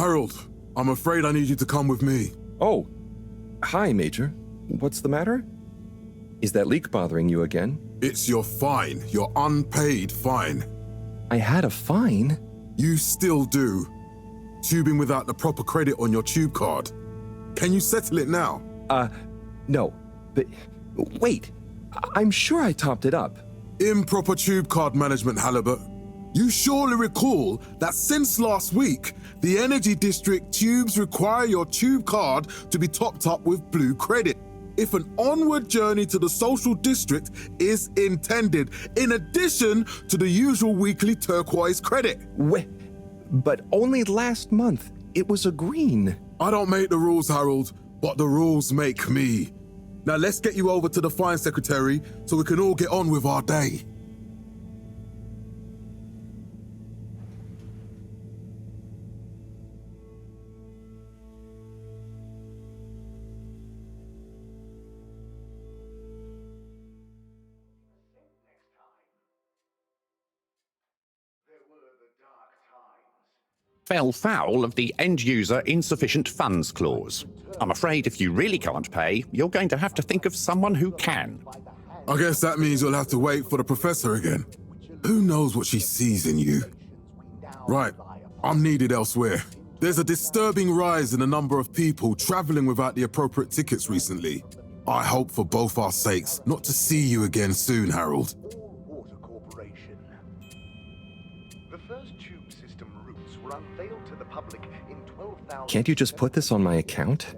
Harold, I'm afraid I need you to come with me. Oh, hi, Major. What's the matter? Is that leak bothering you again? It's your fine, your unpaid fine. I had a fine? You still do. Tubing without the proper credit on your tube card. Can you settle it now? No. But wait, I'm sure I topped it up. Improper tube card management, Halibutt. You surely recall that since last week, the Energy District tubes require your tube card to be topped up with blue credit if an onward journey to the social district is intended, in addition to the usual weekly turquoise credit. But only last month, it was a green. I don't make the rules, Harold, but the rules make me. Now let's get you over to the fine secretary so we can all get on with our day. Fell foul of the end-user insufficient funds clause. I'm afraid if you really can't pay, you're going to have to think of someone who can. I guess that means you'll have to wait for the professor again. Who knows what she sees in you? Right, I'm needed elsewhere. There's a disturbing rise in the number of people traveling without the appropriate tickets recently. I hope for both our sakes not to see you again soon, Harold. Can't you just put this on my account?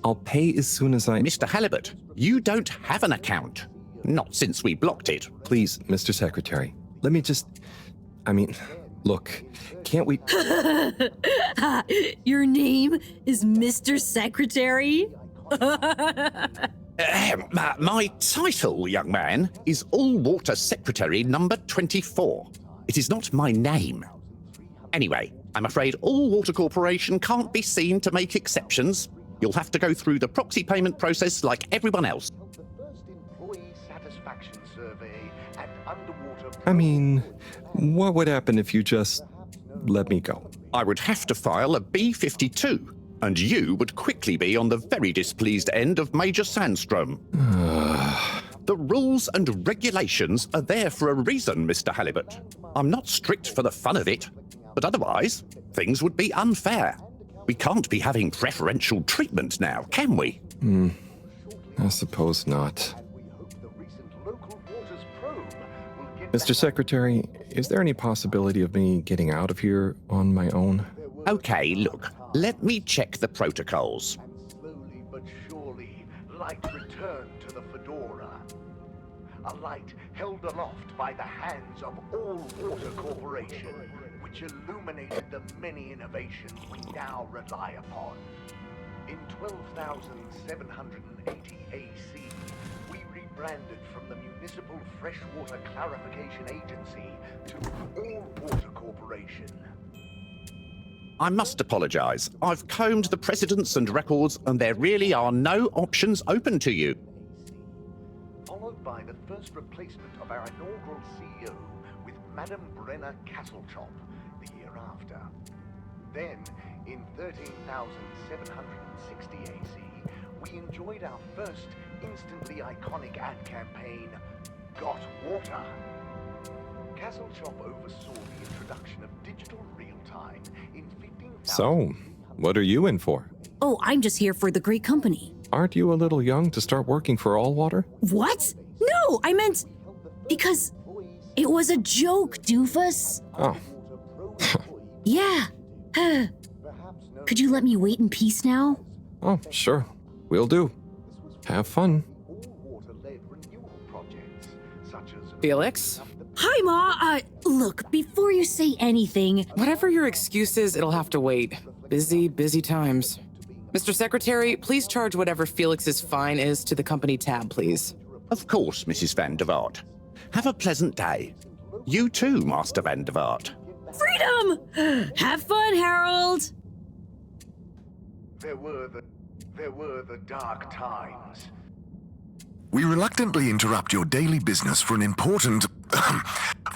I'll pay as soon as I... Mr. Halibutt, you don't have an account. Not since we blocked it. Please, Mr. Secretary, let me just... look, can't we... Your name is Mr. Secretary? My title, young man, is All-Water Secretary number 24. It is not my name. Anyway, I'm afraid All-Water Corporation can't be seen to make exceptions. You'll have to go through the proxy payment process like everyone else. What would happen if you just let me go? I would have to file a B-52, and you would quickly be on the very displeased end of Major Sandstrom. The rules and regulations are there for a reason, Mr. Halibutt. I'm not strict for the fun of it, but otherwise, things would be unfair. We can't be having preferential treatment now, can we? I suppose not. Mr. Secretary, is there any possibility of me getting out of here on my own? Okay, look, let me check the protocols. Slowly but surely, light returned to the fedora. A light held aloft by the hands of All-Water Corporation, which illuminated the many innovations we now rely upon. In 12,780 AC, we rebranded from the Municipal Freshwater Clarification Agency to All-Water Corporation. I must apologize. I've combed the precedents and records, and there really are no options open to you. Followed by the first replacement of our inaugural CEO with Madame Brenner Castlechop the year after. Then, in 13,760 AC, we enjoyed our first instantly iconic ad campaign, Got Water. Castlechop oversaw the introduction of digital real-time in 15,000... So, what are you in for? Oh, I'm just here for the great company. Aren't you a little young to start working for All-Water? What? No, I meant... because it was a joke, doofus. Oh. Yeah. Could you let me wait in peace now? Oh, sure. Will do. Have fun. Felix? Hi, Ma. Look, before you say anything... Whatever your excuse is, it'll have to wait. Busy times. Mr. Secretary, please charge whatever Felix's fine is to the company tab, please. Of course, Mrs. Van der Vaart. Have a pleasant day. You too, Master Van der Vaart. Freedom! Have fun, Harold! There were the dark times. We reluctantly interrupt your daily business for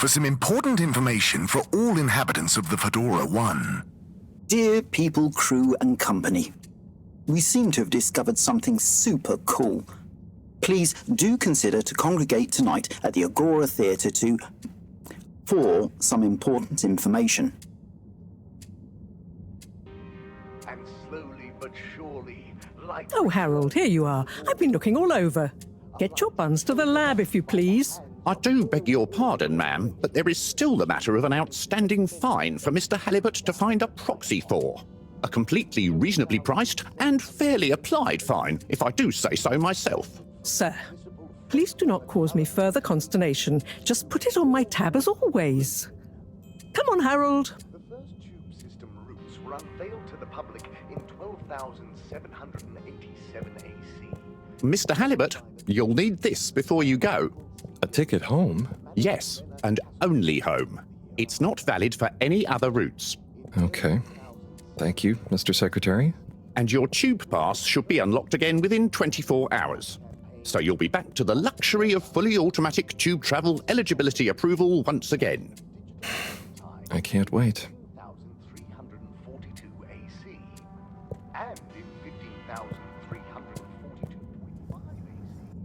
some important information for all inhabitants of the Fedora 1. Dear people, crew and company, we seem to have discovered something super cool. Please do consider to congregate tonight at the Agora Theatre for some important information. And slowly but surely, light. Oh, Harold, here you are. I've been looking all over. Get your buns to the lab, if you please. I do beg your pardon, ma'am, but there is still the matter of an outstanding fine for Mr. Halibutt to find a proxy for. A completely reasonably priced and fairly applied fine, if I do say so myself. Sir, please do not cause me further consternation. Just put it on my tab as always. Come on, Harold. The first tube system routes were unveiled to the public in 12,787 AC. Mr. Halibutt, you'll need this before you go. A ticket home? Yes, and only home. It's not valid for any other routes. Okay. Thank you, Mr. Secretary. And your tube pass should be unlocked again within 24 hours. So you'll be back to the luxury of fully automatic tube travel eligibility approval once again. I can't wait. 1,342 AC and in 15,342.5 AC.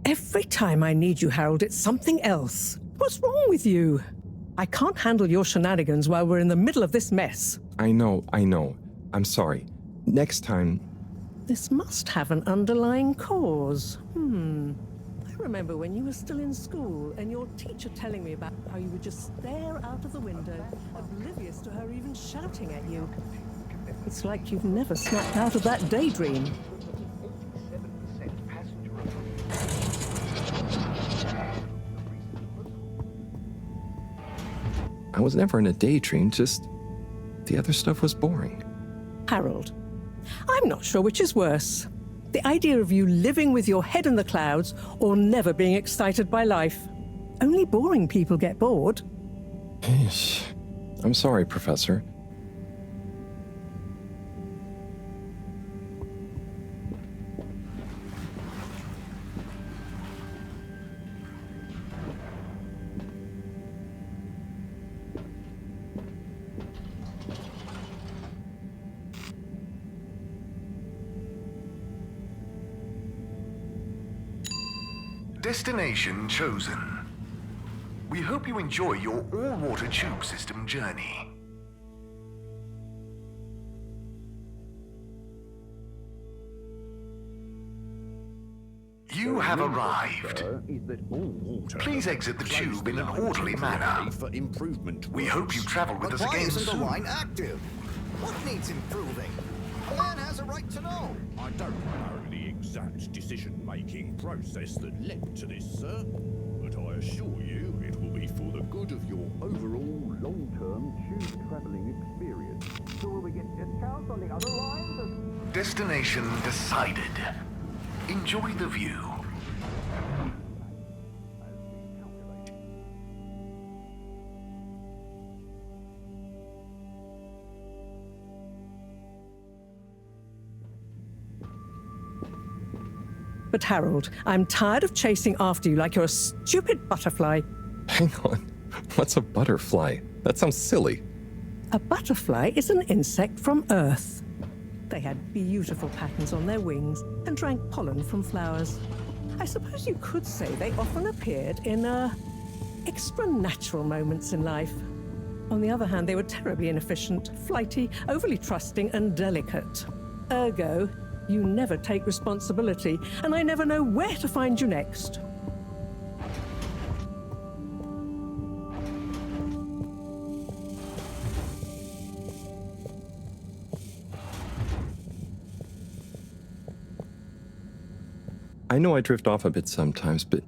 Every time I need you, Harold, it's something else. What's wrong with you? I can't handle your shenanigans while we're in the middle of this mess. I know. I'm sorry. Next time... This must have an underlying cause. I remember when you were still in school and your teacher telling me about how you would just stare out of the window, oblivious to her even shouting at you. It's like you've never snapped out of that daydream. 87% passenger I was never in a daydream, just... the other stuff was boring. Harold, I'm not sure which is worse. The idea of you living with your head in the clouds or never being excited by life. Only boring people get bored. Eesh. I'm sorry, Professor. Destination chosen. We hope you enjoy your all-water tube system journey. You have arrived. Please exit the tube in an orderly manner. We hope you travel with us again soon. Active? What needs improving? The man has a right to know. I don't know the exact decision-making process that led to this, sir, but I assure you it will be for the good of your overall long-term tube travelling experience. So will we get discounts on the other lines? Destination decided. Enjoy the view. But Harold, I'm tired of chasing after you like you're a stupid butterfly. Hang on. What's a butterfly? That sounds silly. A butterfly is an insect from Earth. They had beautiful patterns on their wings and drank pollen from flowers. I suppose you could say they often appeared in extra-natural moments in life. On the other hand, they were terribly inefficient, flighty, overly trusting, and delicate. Ergo, you never take responsibility, and I never know where to find you next. I know I drift off a bit sometimes, but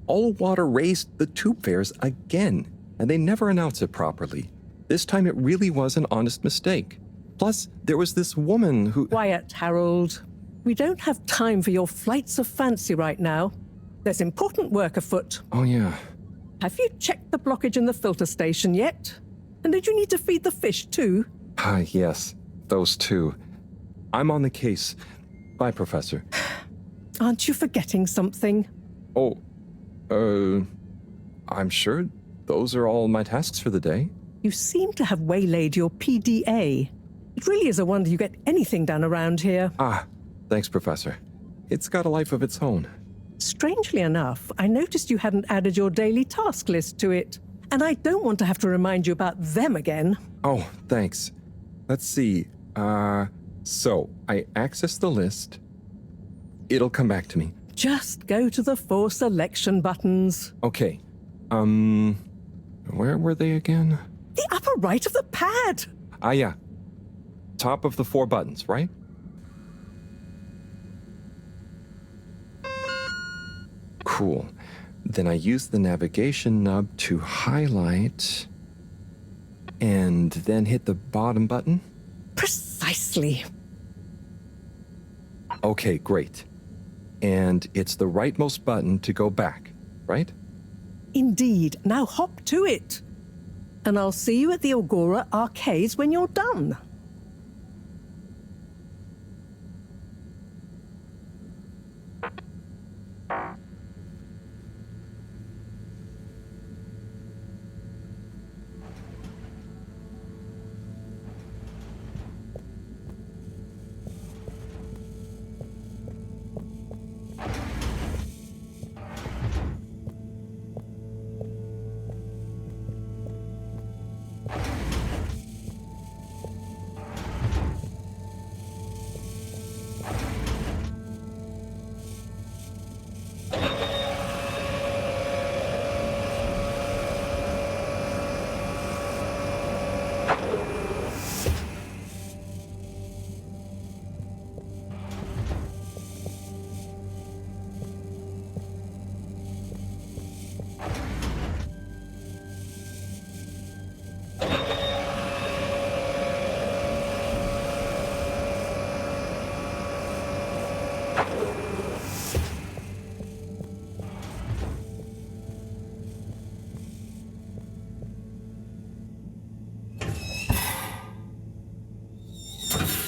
All Water raised the tube fares again, and they never announce it properly. This time it really was an honest mistake. Plus, there was this woman who... Quiet, Harold. We don't have time for your flights of fancy right now. There's important work afoot. Oh, yeah. Have you checked the blockage in the filter station yet? And did you need to feed the fish too? Ah, yes. Those two. I'm on the case. Bye, Professor. Aren't you forgetting something? Oh, I'm sure those are all my tasks for the day. You seem to have waylaid your PDA. It really is a wonder you get anything done around here. Ah, thanks, Professor. It's got a life of its own. Strangely enough, I noticed you hadn't added your daily task list to it. And I don't want to have to remind you about them again. Oh, thanks. Let's see. So I access the list. It'll come back to me. Just go to the 4 selection buttons. Okay. Where were they again? The upper right of the pad. Ah, yeah. Top of the 4 buttons, right? Cool. Then I use the navigation nub to highlight and then hit the bottom button. Precisely. Okay, great. And it's the rightmost button to go back, right? Indeed. Now hop to it. And I'll see you at the Agora arcades when you're done.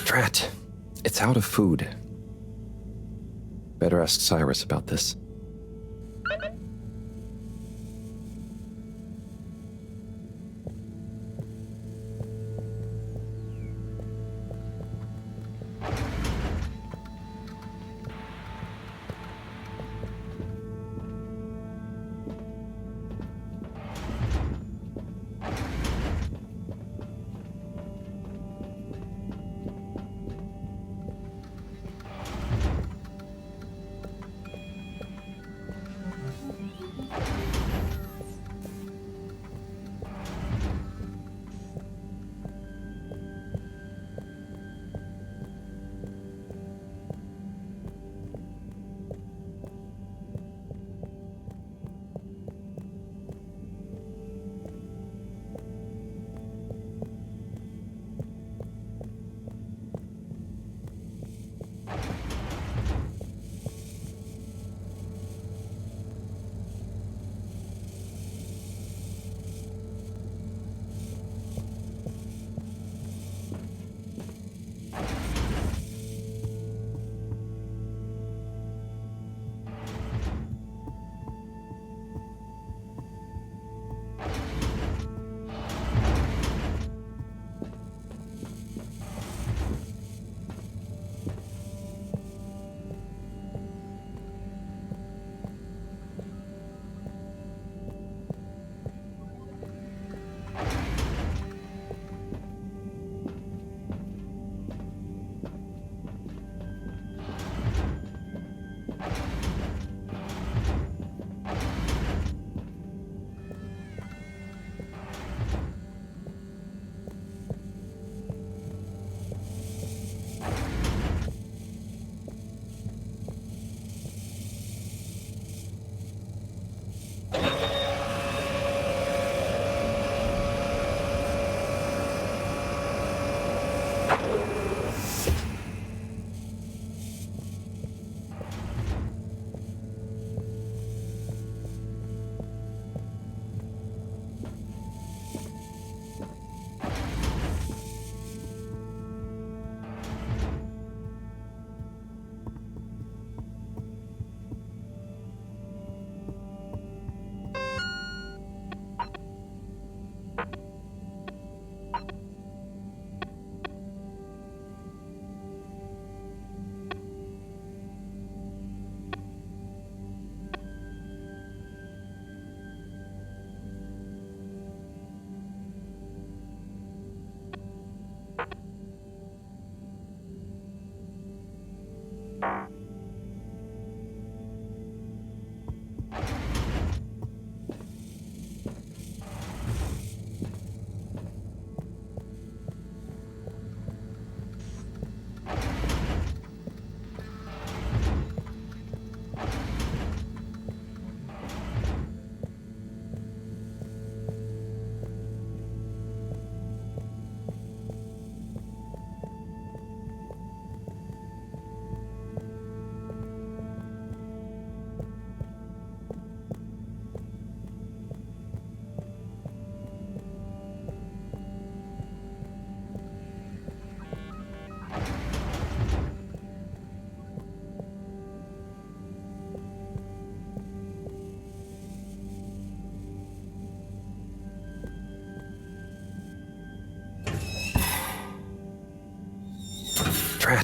Drat. It's out of food. Better ask Cyrus about this.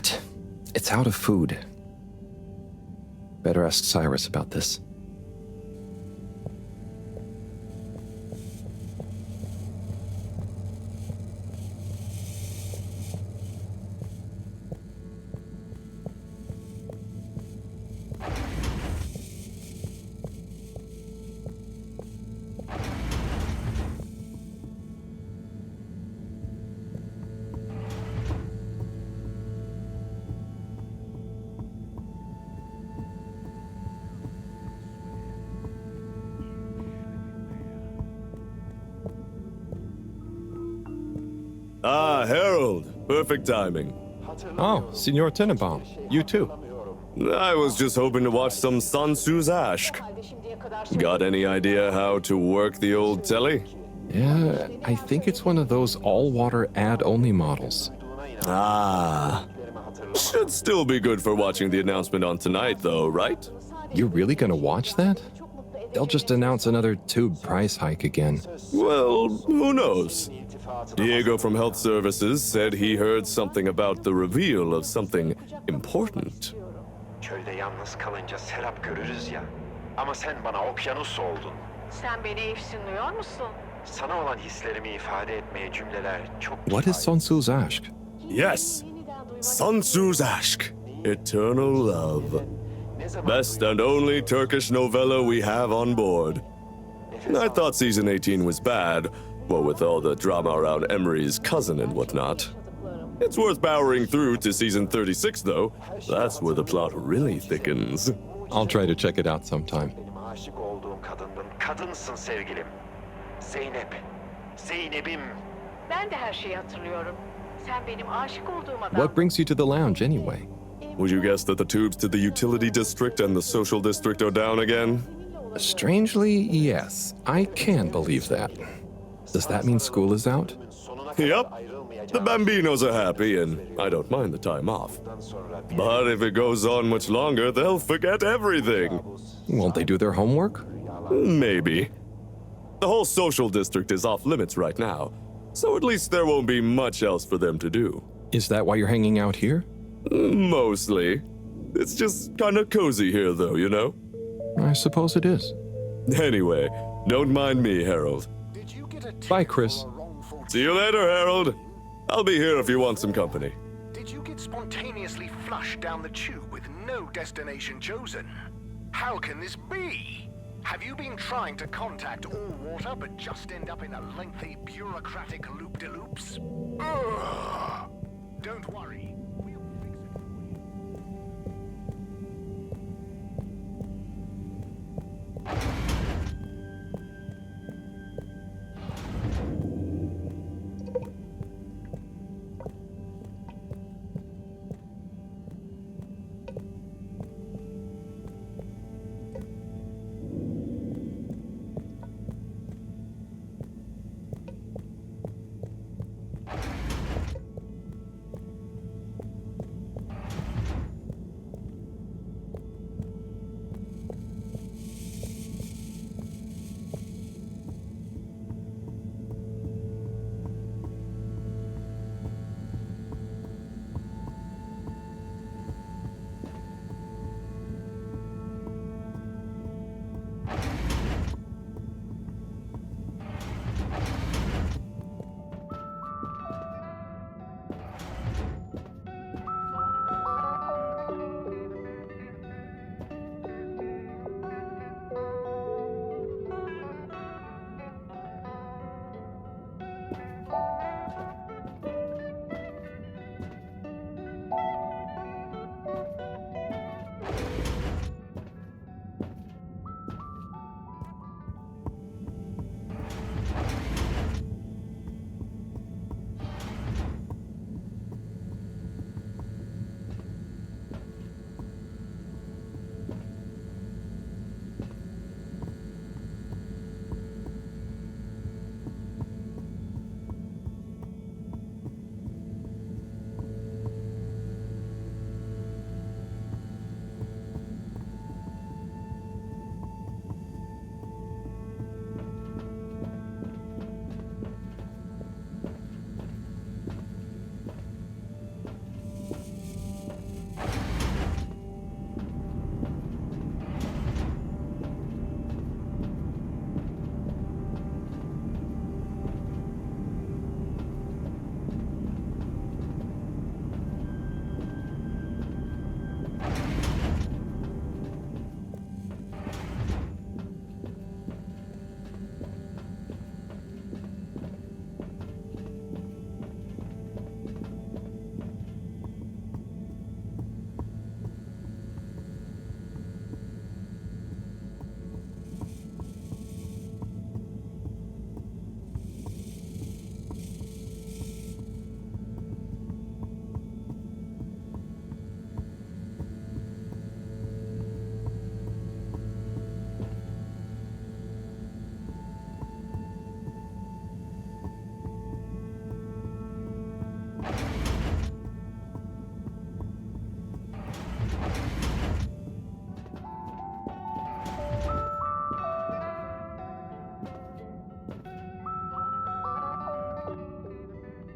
it. It's out of food. Better ask Cyrus about this. Ah, Harold. Perfect timing. Oh, Signor Tenenbaum. You too. I was just hoping to watch some Sun Tzu's Ashk. Got any idea how to work the old telly? Yeah, I think it's one of those all-water ad-only models. Ah. Should still be good for watching the announcement on tonight, though, right? You're really gonna watch that? They'll just announce another tube price hike again. Well, who knows? Diego from Health Services said he heard something about the reveal of something important. Köyde yalnız kalınca serap görürüz ya. Ama sen bana okyanus oldun. Sen beni efsunluyor musun? Sana olan hislerimi ifade etmeye cümleler çok... What is Sun Tzu's Ashk? Yes! Sun Tzu's Ashk. Eternal Love. Best and only Turkish novella we have on board. I thought season 18 was bad, what with all the drama around Emery's cousin and whatnot. It's worth powering through to season 36, though. That's where the plot really thickens. I'll try to check it out sometime. Benim aşık olduğum kadındın. Kadınsın sevgilim. Zeynep. Zeynep'im. Ben de her şeyi hatırlıyorum. Sen benim aşık olduğum adam. What brings you to the lounge anyway? Would you guess that the tubes to the utility district and the social district are down again? Strangely, yes. I can believe that. Does that mean school is out? Yep. The Bambinos are happy, and I don't mind the time off. But if it goes on much longer, they'll forget everything. Won't they do their homework? Maybe. The whole social district is off limits right now, so at least there won't be much else for them to do. Is that why you're hanging out here? Mostly. It's just kind of cozy here, though, you know? I suppose it is. Anyway, don't mind me, Harold. Bye, Chris. See you later, Harold. I'll be here if you want some company. Did you get spontaneously flushed down the tube with no destination chosen? How can this be? Have you been trying to contact all water but just end up in a lengthy bureaucratic loop-de-loops? Ugh. Don't worry. We'll fix it for you.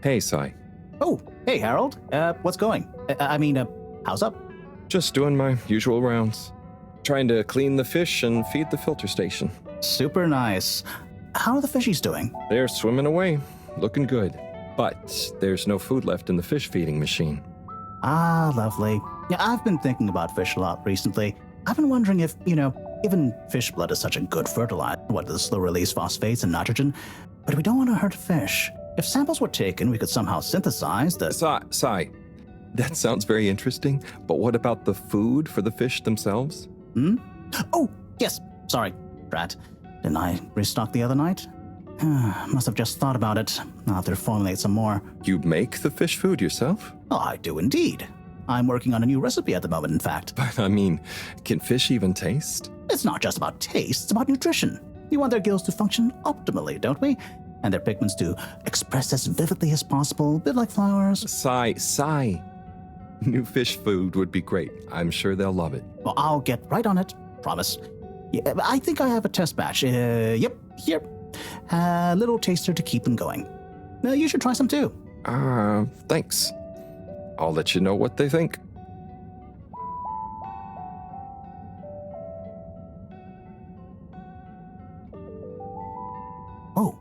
Hey, Sai. Oh, hey, Harold. What's going? How's up? Just doing my usual rounds. Trying to clean the fish and feed the filter station. Super nice. How are the fishies doing? They're swimming away, looking good. But there's no food left in the fish feeding machine. Ah, lovely. Yeah, I've been thinking about fish a lot recently. I've been wondering if, given fish blood is such a good fertilizer, what the slow release phosphates and nitrogen, but we don't want to hurt fish. If samples were taken, we could somehow synthesize the... Sai, that sounds very interesting, but what about the food for the fish themselves? Oh, yes. Sorry, Brad. Didn't I restock the other night? Must have just thought about it. I'll have to formulate some more. You make the fish food yourself? Oh, I do indeed. I'm working on a new recipe at the moment, in fact. But can fish even taste? It's not just about taste, it's about nutrition. We want their gills to function optimally, don't we? And their pigments to express as vividly as possible, a bit like flowers. Sai. New fish food would be great. I'm sure they'll love it. Well, I'll get right on it. Promise. Yeah, I think I have a test batch. Yep, here. A little taster to keep them going. You should try some too. Thanks. I'll let you know what they think. Oh,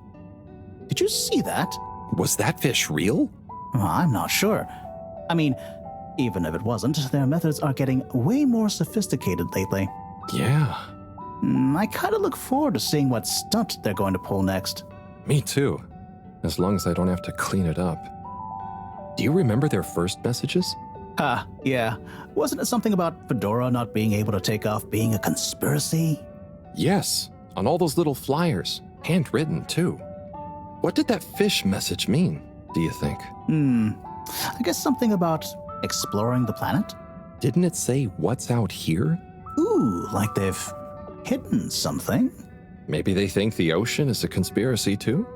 did you see that? Was that fish real? I'm not sure. Even if it wasn't, their methods are getting way more sophisticated lately. Yeah. I kind of look forward to seeing what stunt they're going to pull next. Me too. As long as I don't have to clean it up. Do you remember their first messages? Yeah. Wasn't it something about Fedora not being able to take off being a conspiracy? Yes, on all those little flyers. Handwritten, too. What did that fish message mean, do you think? I guess something about exploring the planet? Didn't it say what's out here? Ooh, like they've hidden something? Maybe they think the ocean is a conspiracy, too?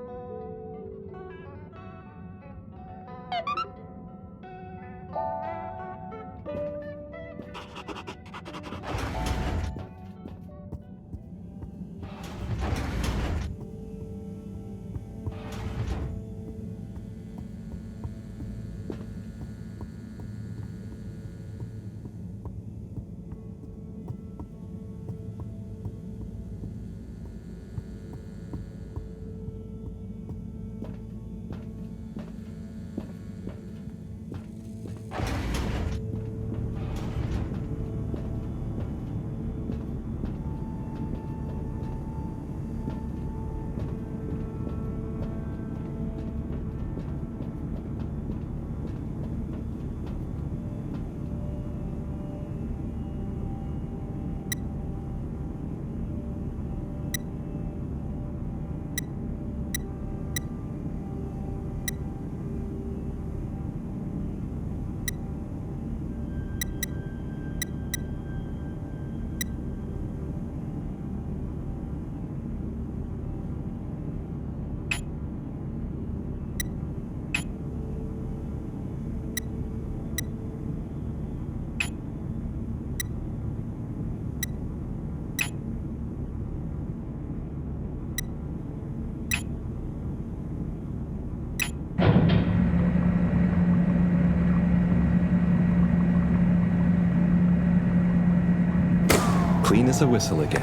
Clean as a whistle again.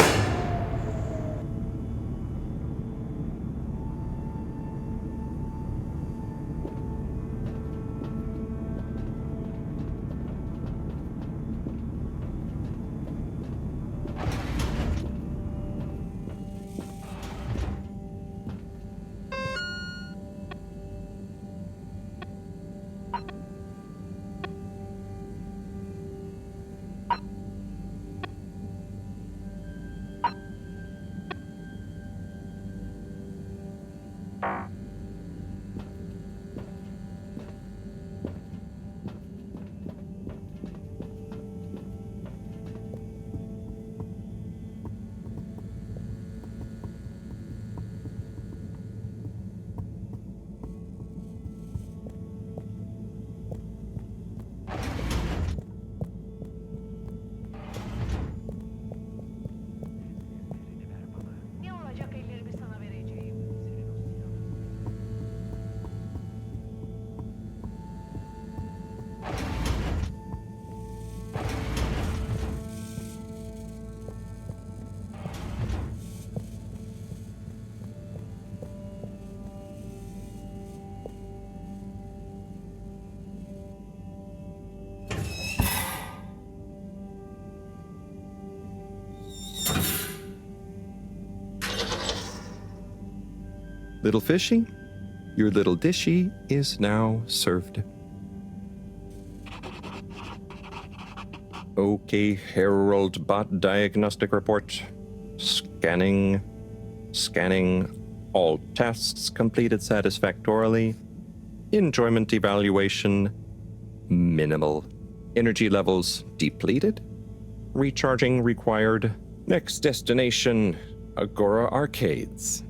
Little fishy, your little dishy is now served. Okay, Herald Bot diagnostic report. Scanning. All tests completed satisfactorily. Enjoyment evaluation minimal. Energy levels depleted. Recharging required. Next destination, Agora Arcades.